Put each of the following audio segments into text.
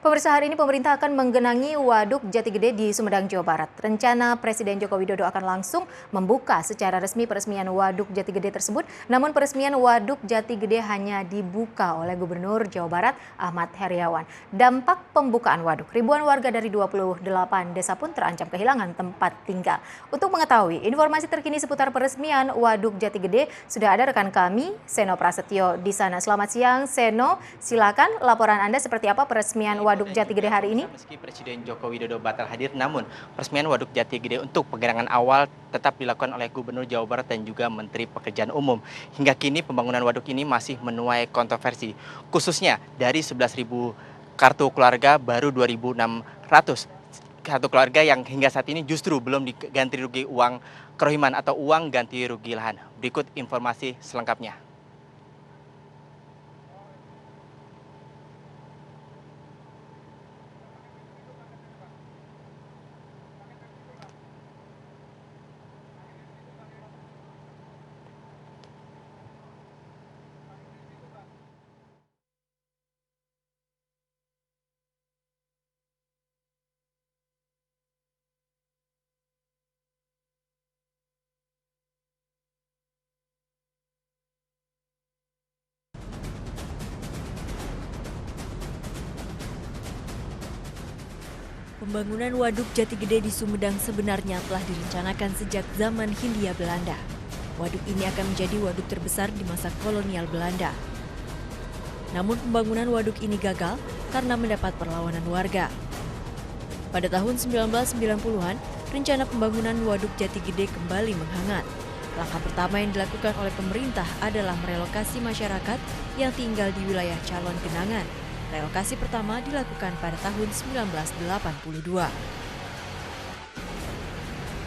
Pemirsa, hari ini pemerintah akan menggenangi Waduk Jati Gede di Sumedang, Jawa Barat. Rencana Presiden Joko Widodo akan langsung membuka secara resmi peresmian Waduk Jati Gede tersebut. Namun peresmian Waduk Jati Gede hanya dibuka oleh Gubernur Jawa Barat Ahmad Heriawan. Dampak pembukaan waduk, ribuan warga dari 28 desa pun terancam kehilangan tempat tinggal. Untuk mengetahui informasi terkini seputar peresmian Waduk Jati Gede, sudah ada rekan kami, Seno Prasetyo di sana. Selamat siang, Seno. Silakan laporan Anda seperti apa peresmian Waduk Jati Gede hari ini? Meski Presiden Joko Widodo batal hadir, namun peresmian Waduk Jati Gede untuk penggerangan awal tetap dilakukan oleh Gubernur Jawa Barat dan juga Menteri Pekerjaan Umum. Hingga kini pembangunan waduk ini masih menuai kontroversi, khususnya dari 11.000 kartu keluarga baru 2.600 kartu keluarga yang hingga saat ini justru belum diganti rugi uang kerohiman atau uang ganti rugi lahan. Berikut informasi selengkapnya. Pembangunan Waduk Jati Gede di Sumedang sebenarnya telah direncanakan sejak zaman Hindia Belanda. Waduk ini akan menjadi waduk terbesar di masa kolonial Belanda. Namun pembangunan waduk ini gagal karena mendapat perlawanan warga. Pada tahun 1990-an, rencana pembangunan Waduk Jati Gede kembali menghangat. Langkah pertama yang dilakukan oleh pemerintah adalah merelokasi masyarakat yang tinggal di wilayah calon genangan. Relokasi pertama dilakukan pada tahun 1982.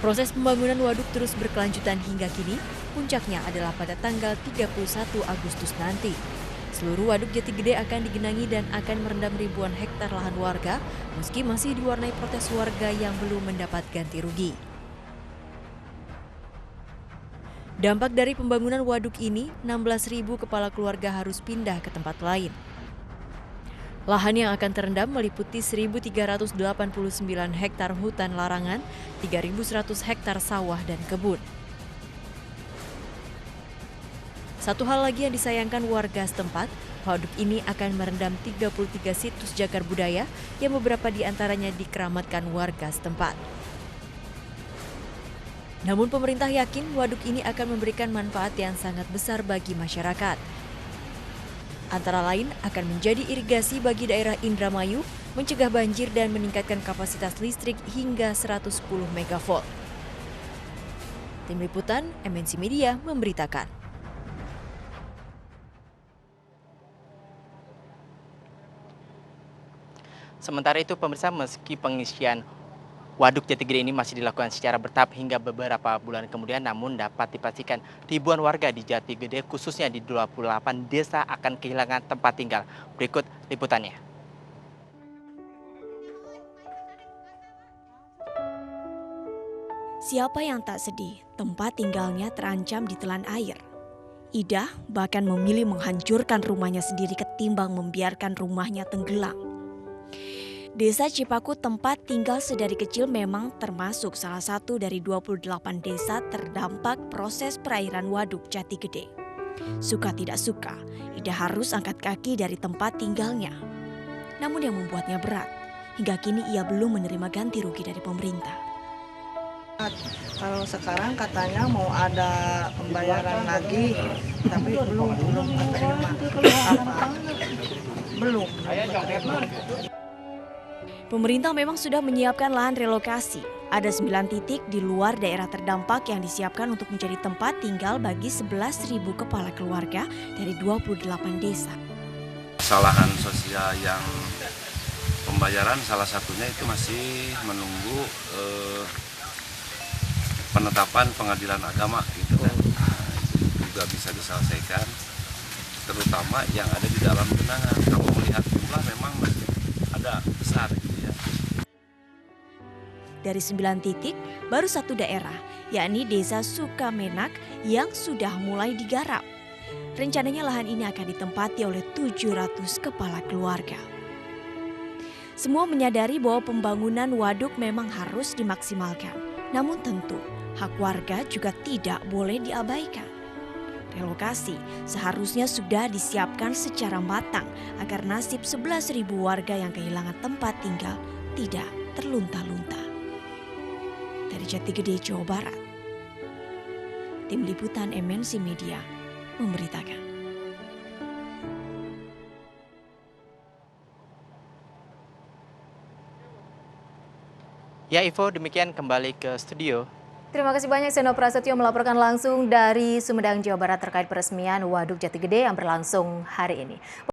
Proses pembangunan waduk terus berkelanjutan hingga kini, puncaknya adalah pada tanggal 31 Agustus nanti. Seluruh Waduk Jati Gede akan digenangi dan akan merendam ribuan hektar lahan warga, meski masih diwarnai protes warga yang belum mendapat ganti rugi. Dampak dari pembangunan waduk ini, 16.000 kepala keluarga harus pindah ke tempat lain. Lahan yang akan terendam meliputi 1.389 hektar hutan larangan, 3.100 hektar sawah dan kebun. Satu hal lagi yang disayangkan warga setempat, waduk ini akan merendam 33 situs cagar budaya yang beberapa di antaranya dikeramatkan warga setempat. Namun pemerintah yakin waduk ini akan memberikan manfaat yang sangat besar bagi masyarakat. Antara lain akan menjadi irigasi bagi daerah Indramayu, mencegah banjir dan meningkatkan kapasitas listrik hingga 110 megavolt. Tim Liputan MNC Media memberitakan. Sementara itu pemirsa, meski pengisian Waduk Jati Gede ini masih dilakukan secara bertahap hingga beberapa bulan kemudian, namun dapat dipastikan ribuan warga di Jati Gede khususnya di 28 desa akan kehilangan tempat tinggal. Berikut liputannya. Siapa yang tak sedih tempat tinggalnya terancam ditelan air? Ida bahkan memilih menghancurkan rumahnya sendiri ketimbang membiarkan rumahnya tenggelam. Desa Cipaku tempat tinggal sedari kecil memang termasuk salah satu dari 28 desa terdampak proses perairan Waduk Jati Gede. Suka tidak suka, Ida harus angkat kaki dari tempat tinggalnya. Namun yang membuatnya berat, hingga kini ia belum menerima ganti rugi dari pemerintah. Kalau sekarang katanya mau ada pembayaran lagi, tapi belum terima apa. Belum. Pemerintah memang sudah menyiapkan lahan relokasi. Ada 9 titik di luar daerah terdampak yang disiapkan untuk menjadi tempat tinggal bagi 11.000 kepala keluarga dari 28 desa. Kesalahan sosial yang pembayaran salah satunya itu masih menunggu penetapan pengadilan agama gitu kan. Itu juga bisa diselesaikan, terutama yang ada di dalam genangan. Kalau melihat jumlah memang masih ada besar gitu ya. Dari 9 titik, baru satu daerah, yakni Desa Sukamenak yang sudah mulai digarap. Rencananya lahan ini akan ditempati oleh 700 kepala keluarga. Semua menyadari bahwa pembangunan waduk memang harus dimaksimalkan. Namun tentu, hak warga juga tidak boleh diabaikan. Relokasi seharusnya sudah disiapkan secara matang agar nasib 11.000 warga yang kehilangan tempat tinggal tidak terlunta-lunta. Dari Jatigede, Jawa Barat, Tim Liputan MNC Media memberitakan. Ya Ivo, demikian kembali ke studio. Terima kasih banyak Seno Prasetyo melaporkan langsung dari Sumedang, Jawa Barat terkait peresmian Waduk Jatigede yang berlangsung hari ini.